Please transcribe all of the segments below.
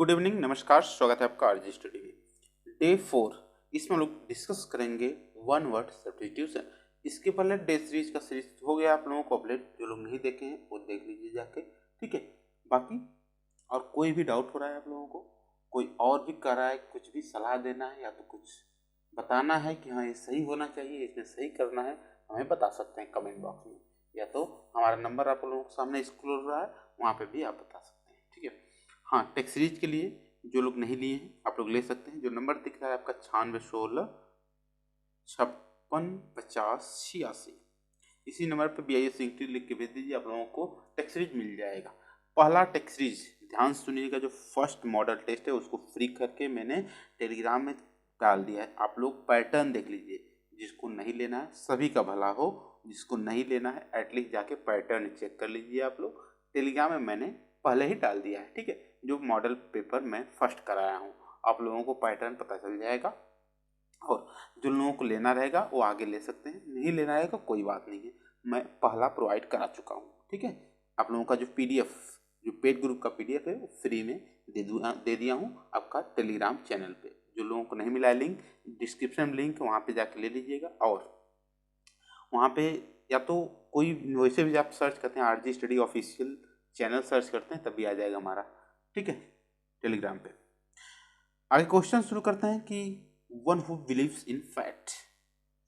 Good evening, नमस्कार, स्वागत है आपका आरजी स्टडी में। डे 4 इसमें हम लोग डिस्कस करेंगे वन वर्ड सब्स्टिट्यूशन। इसके पहले डे सीरीज का सीरीज हो गया आप लोगों को अपडेट। जो लोग नहीं देखे हैं वो देख लीजिए जाके, ठीक है। बाकी और कोई भी डाउट हो रहा है आप लोगों को, कोई और भी कर रहा है, कुछ भी सलाह देना है या तो कुछ बताना है कि हाँ ये सही होना चाहिए, इसमें सही करना है, हमें बता सकते हैं कमेंट बॉक्स में, या तो हमारा नंबर आप लोगों के सामने स्क्रॉल हो रहा है वहाँ पे भी आप बता सकते हैं, ठीक है। हाँ, टेक्स्ट सीरीज के लिए जो लोग नहीं लिए हैं आप लोग ले सकते हैं। जो नंबर दिख रहा है आपका 9616565086, इसी नंबर पर BIS इंक्टी लिख के भेज दीजिए, आप लोगों को टेक्स्ट सीरीज मिल जाएगा। पहला टेक्स्ट सीरीज ध्यान सुनिएगा, जो फर्स्ट मॉडल टेस्ट है उसको फ्री करके मैंने टेलीग्राम में डाल दिया है। आप लोग पैटर्न देख लीजिए, जिसको नहीं लेना है सभी का भला हो, जिसको नहीं लेना है एटलीस्ट जाके पैटर्न चेक कर लीजिए। आप लोग टेलीग्राम में मैंने पहले ही डाल दिया है, ठीक है। जो मॉडल पेपर मैं फर्स्ट कराया हूँ, आप लोगों को पैटर्न पता चल जाएगा। और जो लोगों को लेना रहेगा वो आगे ले सकते हैं, नहीं लेना रहेगा कोई बात नहीं है, मैं पहला प्रोवाइड करा चुका हूँ, ठीक है। आप लोगों का जो PDF, जो पेड ग्रुप का PDF है वो फ्री में दे दिया हूँ आपका टेलीग्राम चैनल पे। जो लोगों को नहीं मिला है लिंक, डिस्क्रिप्शन में लिंक, वहाँ पे जाके ले लीजिएगा। और वहाँ पे या तो कोई वैसे भी आप सर्च करते हैं RG study official channel search करते हैं तभी आ जाएगा हमारा, ठीक है, टेलीग्राम पे। आगे क्वेश्चन शुरू करते हैं कि one who believes in fat,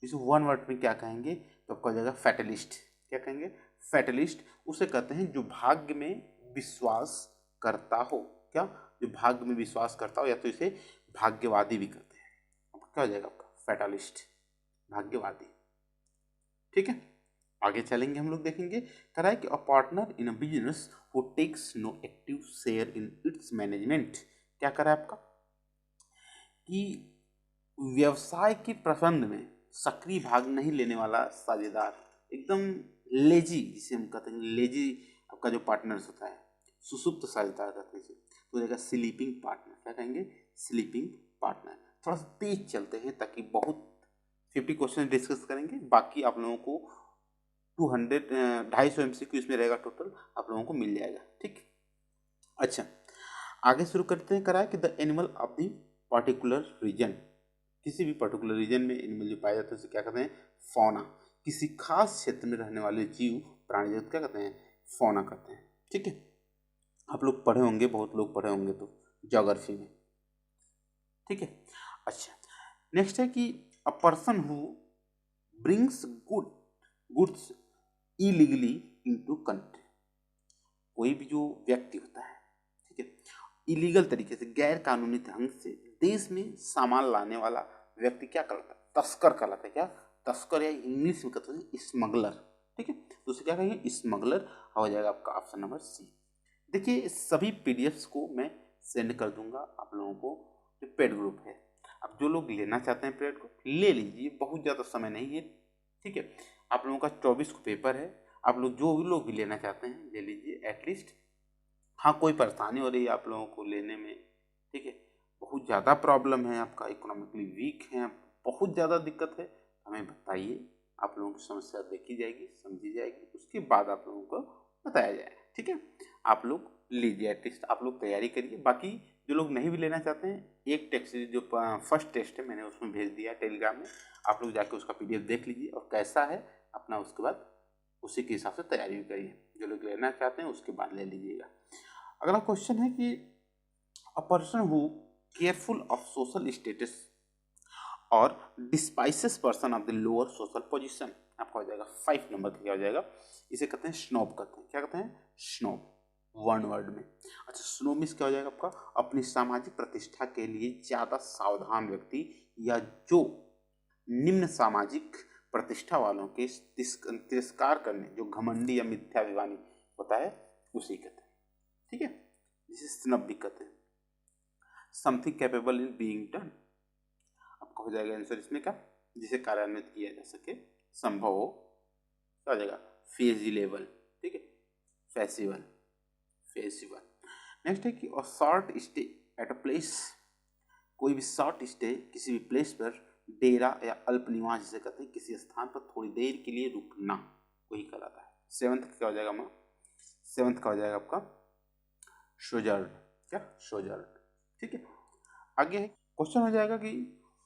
इस वन वर्ड में क्या कहेंगे, तो आपको आ जाएगा फैटलिस्ट। क्या कहेंगे? फैटलिस्ट उसे कहते हैं जो भाग्य में विश्वास करता हो। क्या? जो भाग्य में विश्वास करता हो, या तो इसे भाग्यवादी भी कहते हैं। अब क्या हो जाएगा आपका? फैटलिस्ट, भाग्यवादी, ठीक है। आगे चलेंगे, हम लोग देखेंगे कह रहा है कि a partner in a business who takes no active share in its management. क्या कह रहा है आपका कि व्यवसाय के प्रबंध में सक्रिय भाग नहीं लेने वाला साझेदार, एकदम लेजी, जिसे हम कहते हैं लेजी, आपका जो पार्टनर्स होता है, सुसुप्त साझेदार कहते हैं, तो रहेगा स्लीपिंग पार्टनर। क्या कहेंगे? Sleeping partner. थोड़ा सा तेज चलते हैं ताकि बहुत 50 क्वेश्चन डिस्कस करेंगे, बाकी आप लोगों को 250 MCQ इसमें रहेगा टोटल, आप लोगों को मिल जाएगा, ठीक। अच्छा, आगे शुरू करते हैं। कराया कि the animal of the particular region, किसी भी पर्टिकुलर रीजन में एनिमल जो पाया जाता है उसे क्या कहते हैं? फौना। किसी खास क्षेत्र में रहने वाले जीव प्राणी जगत क्या कहते हैं? फौना कहते हैं, ठीक है। आप लोग पढ़े होंगे, बहुत लोग पढ़े होंगे तो ज्योग्राफी में, ठीक है। अच्छा, नेक्स्ट है कि a person who brings goods illegally into country, कोई भी जो व्यक्ति होता है, ठीक है, इलीगल तरीके से, गैर कानूनी ढंग से देश में सामान लाने वाला व्यक्ति क्या कहलाता है? तस्कर कहलाता है। क्या? तस्कर, या इंग्लिश में कहते हैं स्मगलर, ठीक है। तो उसे क्या कहेंगे? स्मगलर। हो जाएगा आपका ऑप्शन नंबर C। देखिए, सभी PDFs को मैं सेंड कर दूंगा आप लोगों को, जो पेड ग्रुप है। अब जो लोग लेना चाहते हैं पेड ग्रुप ले लीजिए, बहुत ज़्यादा समय नहीं है, ठीक है। आप लोगों का 24 को पेपर है, आप लोग जो भी लोग भी लेना चाहते हैं ले लीजिए एटलीस्ट। हाँ, कोई परेशानी हो रही है आप लोगों को लेने में, ठीक है, बहुत ज़्यादा प्रॉब्लम है, आपका इकोनॉमिकली वीक है, बहुत ज़्यादा दिक्कत है, हमें बताइए, आप लोगों की समस्या देखी जाएगी, समझी जाएगी, उसके बाद आप लोगों को बताया जाएगा, ठीक है। आप लोग लीजिए, एटलीस्ट आप लोग तैयारी करिए। बाकी जो लोग नहीं भी लेना चाहते हैं, एक टेस्ट जो फर्स्ट टेस्ट है मैंने उसमें भेज दिया टेलीग्राम में, आप लोग जाके उसका PDF देख लीजिए और कैसा है अपना, उसके बाद उसी के हिसाब से तैयारी भी करिए। जो लोग लेना चाहते हैं उसके बाद ले लीजिएगा। अगला क्वेश्चन है कि a person who careful of social status और despises person of the lower social position, आपका हो जाएगा 5 नंबर का। क्या हो जाएगा? इसे कहते हैं स्नोब कहते हैं। क्या कहते हैं? स्नोब, वन वर्ड में। अच्छा, स्नोबिस क्या हो जाएगा आपका? अपनी सामाजिक प्रतिष्ठा के लिए ज्यादा सावधान व्यक्ति, या जो निम्न सामाजिक प्रतिष्ठा वालों के तिरस्कार करने, जो घमंडी या मिथ्याभिमानी होता है उसी कहते हैं, ठीक है। जिसे स्नब भी कहते हैं। Something capable in being done, आपका हो जाएगा आंसर इसमें का, जिसे कार्यान्वित किया जा सके, संभव हो। क्या हो जाएगा? फेजिलेबल, ठीक है, फेसिबल, फेसिबल। नेक्स्ट है कि a short stay at a place, कोई भी शॉर्ट स्टे किसी भी प्लेस पर, डेरा या अल्प निवास जिसे कहते हैं, किसी स्थान पर थोड़ी देर के लिए रुकना, वही कहलाता है। 7th क्या हो जाएगा माँ? 7th का हो जाएगा आपका सोजर्न। क्या? सोजर्न, ठीक है, आगे क्वेश्चन हो जाएगा कि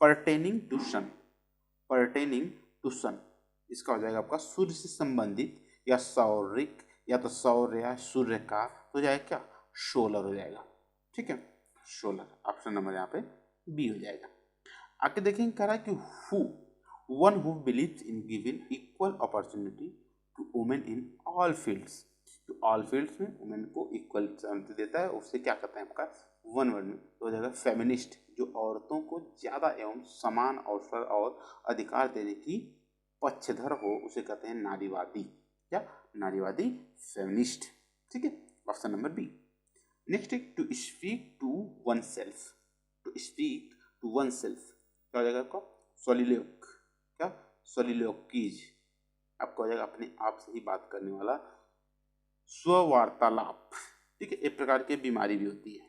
pertaining to sun, pertaining to sun इसका हो जाएगा आपका सूर्य से संबंधित या सौरिक या तो सौर या सूर्य का, तो जाएगा क्या सोलर हो जाएगा। ठीक है, सोलर ऑप्शन नंबर यहाँ पे बी हो जाएगा। आगे देखेंगे कह रहा है कि who one who believes in giving equal opportunity to women in all fields, तो ऑल फील्ड्स में वुमेन को इक्वल अपॉर्चुनिटी देता है, उससे क्या करता है आपका वन वर्ड में तो हो जाएगा फेमिनिस्ट, जो औरतों को ज़्यादा एवं समान अवसर और अधिकार देने की पक्षधर हो उसे कहते हैं नारीवादी, क्या नारीवादी फेमिनिस्ट। ठीक है, ऑप्शन नंबर बी। नेक्स्ट है to speak to oneself, to speak to oneself क्या हो जाएगा आपका सोलिलोक, क्या सोलिलोकीज आपको हो जाएगा अपने आप से ही बात करने वाला स्ववार्तालाप। ठीक है, एक प्रकार की बीमारी भी होती है।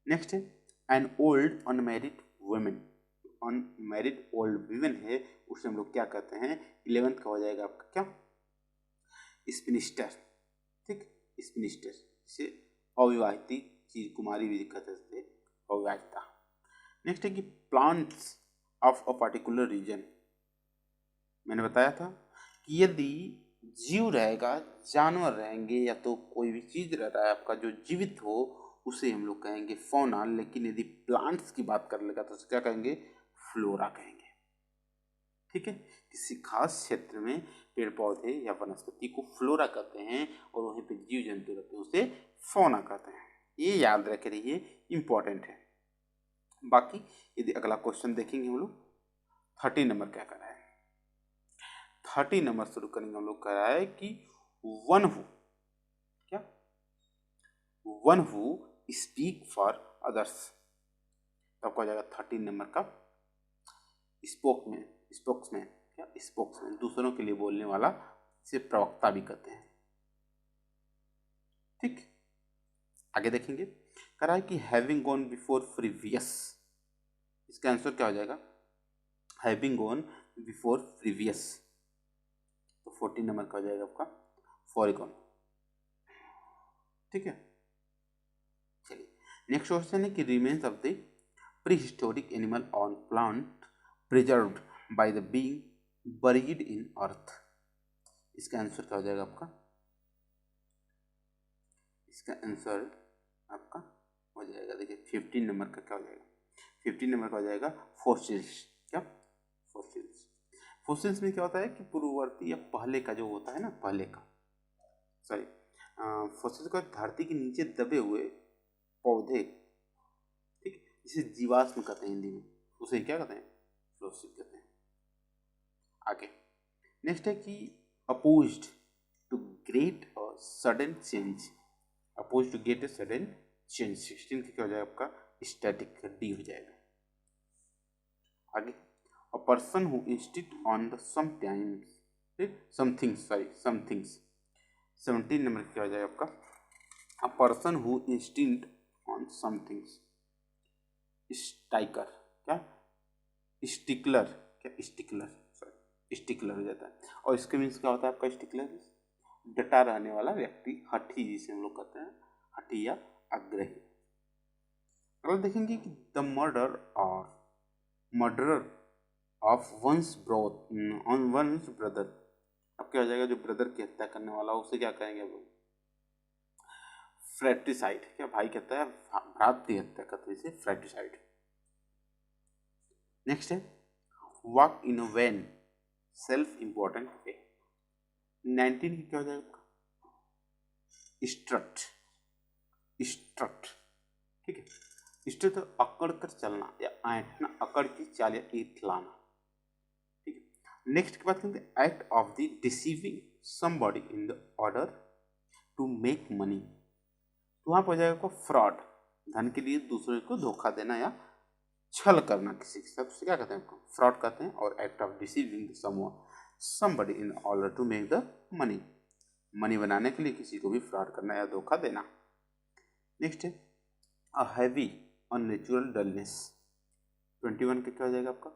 नेक्स्ट है an old unmarried women, unmarried old women है उसे हम लोग क्या कहते हैं 11th का हो जाएगा आपका क्या स्पिनिस्टर। ठीक, स्पिनिस्टर से अविवाहित चीज कुमारी भी कहते थे अविवाहिता। नेक्स्ट है कि plants of a particular region, मैंने बताया था कि यदि जीव रहेगा जानवर रहेंगे या तो कोई भी चीज रह रहा है आपका जो जीवित हो उसे हम लोग कहेंगे फौना, लेकिन यदि प्लांट्स की बात कर लेगा तो उसे क्या कहेंगे फ्लोरा कहेंगे। ठीक है, किसी खास क्षेत्र में पेड़ पौधे या वनस्पति को फ्लोरा कहते हैं और वहीं पे जीव जंतु रहते हैं उसे फौना कहते हैं, ये याद रख रहिए इंपॉर्टेंट है। बाकी यदि अगला क्वेश्चन देखेंगे हम लोग 30 नंबर क्या कर रहा है, 30 नंबर शुरू करेंगे हम लोग कह रहा है कि वन हु क्या one who speak for others, तो आपको आ जाएगा 13 नंबर का स्पोक्समैन, स्पोक्समैन क्या स्पोक्समैन दूसरों के लिए बोलने वाला, इसे प्रवक्ता भी कहते हैं। ठीक, आगे देखेंगे कह रहा है कि हैविंग गॉन बिफोर प्रीवियस, इसका आंसर क्या हो जाएगा हैविंग गॉन बिफोर प्रीवियस, तो 14 नंबर का हो जाएगा आपका फॉरिगॉन। ठीक है, चलिए नेक्स्ट क्वेश्चन है कि remains of the prehistoric animal on plant preserved by the being buried in earth, इसका आंसर क्या हो जाएगा आपका, इसका आंसर आपका हो जाएगा देखिए 15 नंबर का क्या हो जाएगा 15 नंबर का हो जाएगा फॉसिल्स, क्या फॉसिल्स। फॉसिल्स में क्या होता है कि पूर्ववर्ती या पहले का जो होता है ना पहले का सॉरी फॉसिल्स का धरती के नीचे दबे हुए पौधे, ठीक, जिसे जीवाश्म कहते हैं हिंदी में, उसे क्या कहते हैं फॉसिल कहते हैं। आगे नेक्स्ट है कि opposed to great a sudden change, oppose to get a sudden change 16 का क्या हो जाएगा आपका स्टैटिक, डी हो जाएगा। आगे a person who insist on the sometimes, somethings sorry somethings 17 number क्या हो जाएगा आपका a person who insist on somethings, स्टाइकर क्या स्टिकलर, क्या स्टिकलर सॉरी स्टिकलर हो जाता है, और इसके मीन्स क्या होता है आपका स्टिकलर डटा रहने वाला व्यक्ति, हठी जिसे हम लोग कहते हैं हठी या आग्रही। अगर देखेंगे कि the murderer of one's brother, अब क्या हो जाएगा जो ब्रदर की हत्या करने वाला उसे क्या कहेंगे अब फ्रैट्रिसाइड, क्या भाई कहता है भ्रातृ हत्या कहते हैं इसे फ्रैट्रिसाइड। नेक्स्ट है walk in a vain self important way, 19 की क्या हो जाएगा स्ट्रट, स्ट्रट। ठीक है, स्ट्रट तो अकड़ कर चलना या ऐंठना, अकड़ की चाल या इथलाना। ठीक है, नेक्स्ट की बात करते हैं act of the deceiving somebody in the order to make money, तो वहां पर हो जाएगा फ्रॉड, धन के लिए दूसरे को धोखा देना या छल करना किसी के साथ, उसे क्या कहते हैं फ्रॉड कहते हैं। और act of deceiving somebody in order to make the money, money बनाने के लिए किसी को भी फ्रॉड करना या धोखा देना। नेक्स्ट है अ हैवी अननेचुरल डलनेस, 21 का क्या हो जाएगा आपका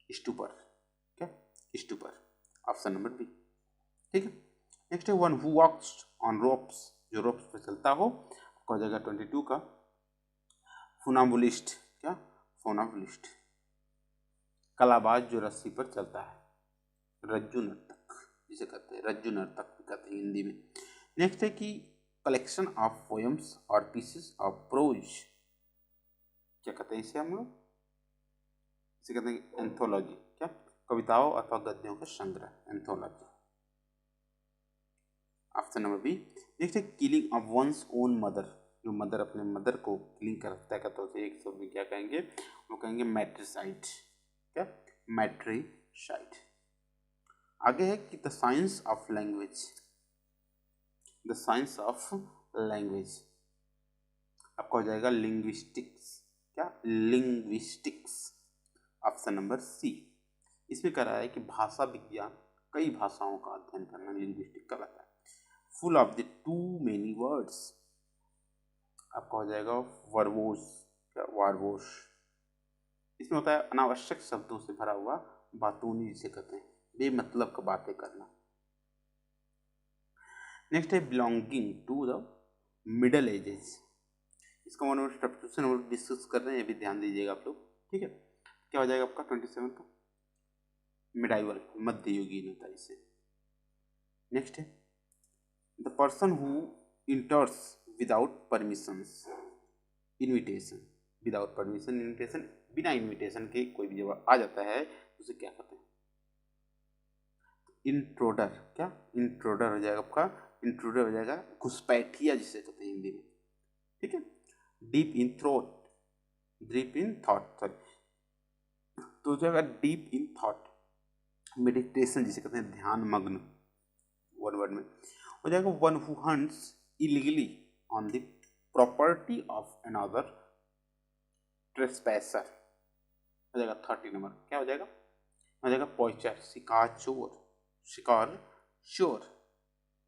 स्टूपर, क्या स्टूपर, ऑप्शन नंबर बी। ठीक है, नेक्स्ट है one who walks on ropes, जो रोप्स पे चलता हो, आपका हो जाएगा 22 का फुनाबुलिस्ट, क्या फोनाबुलिस्ट, कलाबाज जो रस्सी पर चलता है, रज्जु नर्तक जिसे कहते हैं, रज्जु नर्तक भी कहते हैं हिंदी में। नेक्स्ट है कि कलेक्शन ऑफ पोएम्स और पीसेस ऑफ प्रोज, क्या कहते हैं इसे हम लोग, इसे कहते हैं एंथोलॉजी, क्या कविताओं अथवा गद्यों का संग्रह, anthology, option number B. Next है killing of one's own mother, जो मदर अपने मदर को किलिंग करता है तो उसे एक शब्द में क्या कहेंगे, वो कहेंगे मैट्रिसाइड, क्या मैट्रिसाइड। आगे है कि the science of language, the science of language आपका हो जाएगा लिंग्विस्टिक्स, क्या लिंग्विस्टिक्स, ऑप्शन नंबर सी। इसमें कह रहा है कि भाषा विज्ञान, कई भाषाओं का अध्ययन करना लिंग्विस्टिक कहलाता है। Full of the two many words आपका हो जाएगा वर्बोस, क्या वर्बोस। इसमें होता है अनावश्यक शब्दों से भरा हुआ बातूनी जिसे कहते हैं, बेमतलब का बातें करना। नेक्स्ट है belonging to the middle ages, इसका सब्स्टिट्यूशन हम डिस्कस कर रहे हैं, ये भी ध्यान दीजिएगा आप लोग, ठीक है। क्या हो जाएगा आपका 27 का मिडाइवल, मध्ययुगीनता इसे। नेक्स्ट है the person who इंटर्स without permissions, invitation, without permission invitation, बिना इनविटेशन के कोई भी जब आ जाता है तो उसे क्या कहते हैं, इंट्रोडर, क्या इंट्रोडर हो जाएगा आपका, इंट्रोडर हो जाएगा घुसपैठिया जिसे कहते हैं हिंदी में, ठीक है। Deep in throat, deep in thought, sorry, तो हो जाएगा डीप इन थॉट, मेडिटेशन जिसे कहते हैं ध्यान मग्न, वन वर्ड में हो जाएगा। One who hunts illegally on the property of another trespasser, हो जाएगा 30 नंबर, क्या हो जाएगा, हो जाएगा पॉइचर, शिकार चोर, शिकार चोर,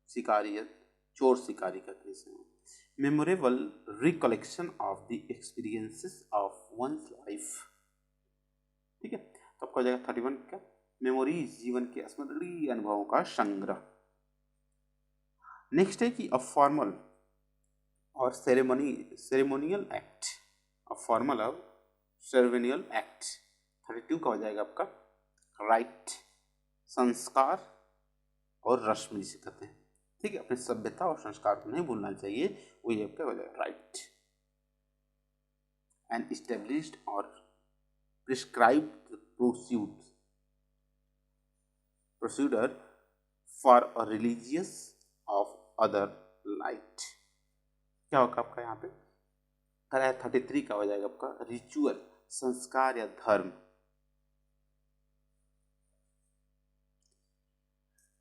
शिकारी चोर शिकारी कहते हैं। Memorable recollection of the experiences of one's life, ठीक है। तो आपका हो जाएगा 31 का मेमोरीज, जीवन के स्मरणीय अनुभवों का संग्रह। नेक्स्ट है कि अ फॉर्मल और सेरेमोनियल एक्ट, अ फॉर्मल और सेरेमोनियल एक्ट। 32 का हो जाएगा आपका राइट, संस्कार और रस्म जिसे कहते हैं, ठीक है। अपनी सभ्यता और संस्कार को नहीं भूलना चाहिए, वही आपका हो जाएगा राइट। एंड एस्टेब्लिश्ड और prescribed procedure for a religious of other light, क्या होगा आपका यहाँ पे, 33 का हो जाएगा आपका रिचुअल, संस्कार या धर्म।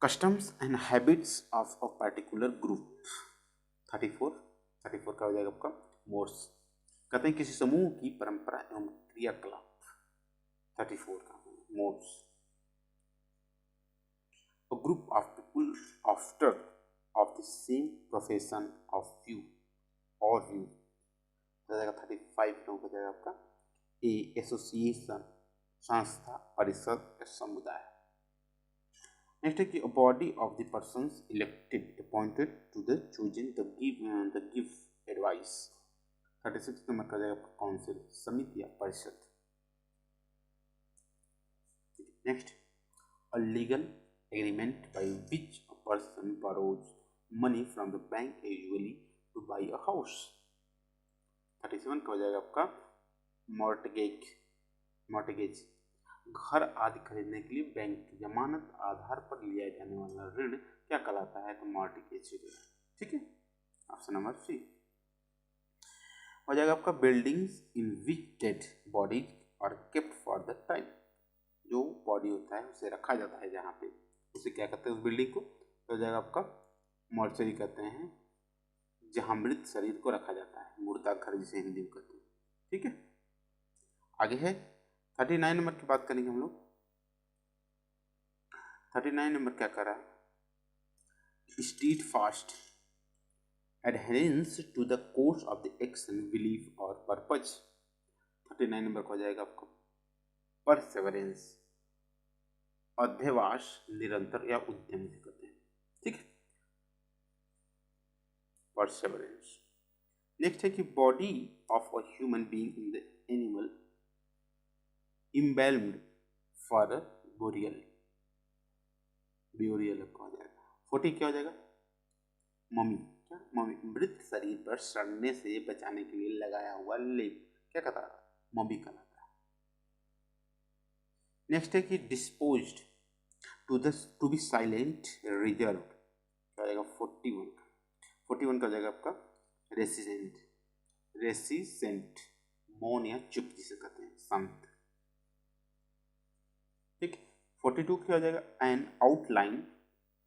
Customs and habits of a particular group. 34 का हो जाएगा आपका मोड्स, कहते हैं किसी समूह की परंपरा एवं क्रियाकलाप। 34 का modes, a group of people after of the same profession of view or view, हो जाएगा 35 हो जाएगा आपका ए एसोसिएशन, संस्था, परिषद या समुदाय। नेक्स्ट है कि a body of the persons elected appointed to the choosing the give advice। 36 number का जाएगा काउंसिल, समिति या परिषद। Next a legal agreement by which a person borrows money from the bank usually to buy a house। 37 का हो जाएगा आपका mortgage, mortgage, घर आदि खरीदने के लिए बैंक की जमानत आधार पर लिया जाने वाला ऋण क्या कहलाता है, तो मॉर्टगेज, ठीक है। ऑप्शन नंबर सी हो जाएगा आपका buildings in which dead bodies are kept for the time, जो बॉडी होता है उसे रखा जाता है जहाँ पे, उसे क्या कहते हैं उस बिल्डिंग को, तो हो जाएगा आपका मॉर्चरी कहते हैं, जहाँ मृत शरीर को रखा जाता है, मुर्दा घर जिसे हिंदी में कहते हैं, ठीक है। आगे है 39 नंबर की बात करेंगे हम लोग। 39 नंबर क्या कर रहा है, steadfast adherence to the course of the action belief और पर्पज। 39 नंबर को हो जाएगा आपको परसेवरेंस, अध्यवास, निरंतर या उद्यम कहते हैं, ठीक है, परसेवरेंस। नेक्स्ट है कि body of a human being in the animal embalmed for burial, burial हो जाएगा। 40 क्या हो जाएगा? मम्मी। क्या? मम्मी, मृत शरीर पर सड़ने से बचाने के लिए लगाया हुआ लेप क्या कहता है? मम्मी कहलाता है। नेक्स्ट है कि disposed to be silent reserve क्या हो जाएगा? 41 का। 41 का हो जाएगा आपका रेसिसेंट, रेसिसेंट मौन या चुप जिसे कहते हैं, शांत। ठीक। 42 क्या हो जाएगा? N outline,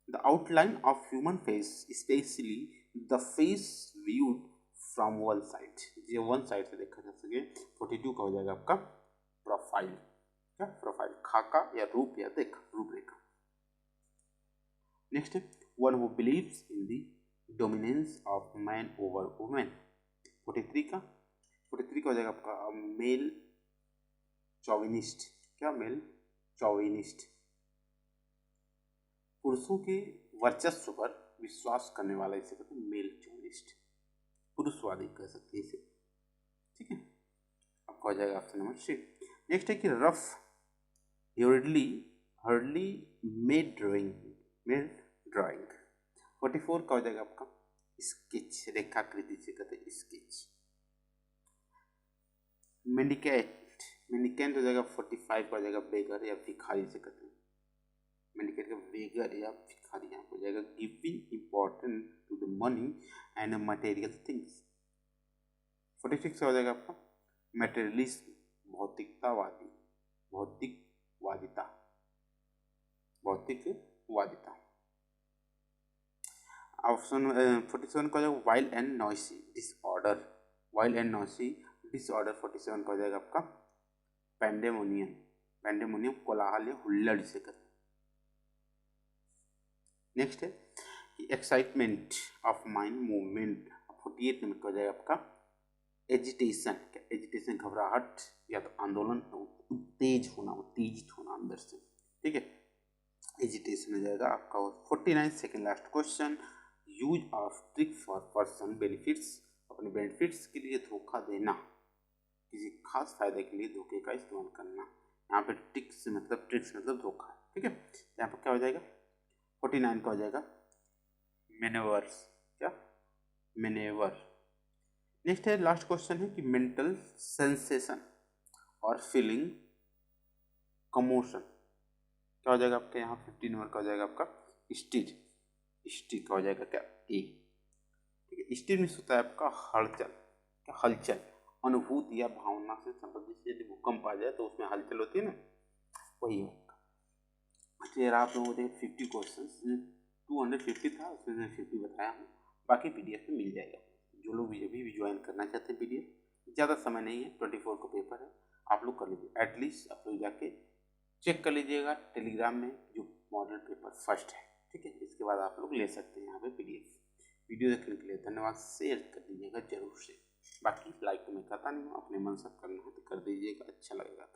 the outline of human face specially the face viewed from one side, ये वन साइड से देखा जा सके। 42 का हो जाएगा आपका प्रोफाइल। क्या? प्रोफाइल, खाका या रूप या देखा, रूपरेखा। नेक्स्ट है one who believes in the dominance of man over women. 43 का हो जाएगा आपका मेल चौविनिस्ट। क्या? मेल चौविनिस्ट, पुरुषों के वर्चस्व पर विश्वास करने वाला इसे कहते हैं मेल चौविनिस्ट, पुरुषवादी कह सकते हैं इसे। ठीक है, आपका हो जाएगा ऑप्शन नंबर 6। नेक्स्ट है कि रफ हर्डली मेड ड्राइंग। 44 का हो जाएगा आपका स्केच, रेखाकृति से कहते हैं स्केच। मेंडिकेंट हो जाएगा 45 का हो जाएगा बेगर या भिखारी से कहते हैं, मेंडिकेट का बेगर या भिखारी यहाँ हो जाएगा। Giving importance to the money and material things. 46 हो जाएगा आपका मटेरियलिज्म, भौतिकतावादी, भौतिकवादिता, भौतिकवादिता। ऑप्शन 47 का हो जाएगा wild and noisy disorder, wild and noisy disorder. 47 का हो जाएगा आपका पैंडेमोनियम, पैंडेमोनियम कोलाहल या हुल्लड़ से कहते हैं। नेक्स्ट है कि excitement of mind movement. 48 number का हो जाएगा आपका एजिटेशन। क्या? एजिटेशन घबराहट या तो आंदोलन, उत्तेज होना, उत्तेजित होना अंदर से। ठीक है, एजिटेशन हो जाएगा आपका। 49 second last question, use of trick for person benefits. अपने बेनिफिट्स के लिए धोखा देना, किसी खास फायदे के लिए धोखे का इस्तेमाल करना। यहाँ पे ट्रिक्स मतलब धोखा। ठीक है, यहाँ पर क्या हो जाएगा? 49 का हो जाएगा मैनेवर्स। क्या? मैनेवर। नेक्स्ट है लास्ट क्वेश्चन है कि मेंटल सेंसेशन और फीलिंग कमोशन क्या हो जाएगा आपका? यहाँ 50 नंबर का हो जाएगा आपका स्टिर। स्टिर का हो जाएगा क्या? ए। ठीक है, स्टिर में होता है आपका हलचल। क्या? हलचल, अनुभूति या भावना से संबंधित। यदि भूकंप आ जाए तो उसमें हलचल होती है ना, वही होगा। अच्छा यार, आप लोगों को 50 क्वेश्चन 250 था, उसमें मैं 50 बताया हूँ। बाकी PDF में मिल जाएगा। जो लोग अभी भी ज्वाइन करना चाहते हैं PDF, ज़्यादा समय नहीं है, 24 को पेपर है, आप लोग कर लीजिए। एटलीस्ट आप लोग जाके चेक कर लीजिएगा टेलीग्राम में जो मॉडल पेपर फर्स्ट है। ठीक है, इसके बाद आप लोग ले सकते हैं यहाँ पे PDF। वीडियो देखने के लिए धन्यवाद। शेयर कर दीजिएगा जरूर से। बाकी लाइक तो मैं करता नहीं हूँ, अपने मन से करना है तो कर दीजिएगा, अच्छा लगेगा।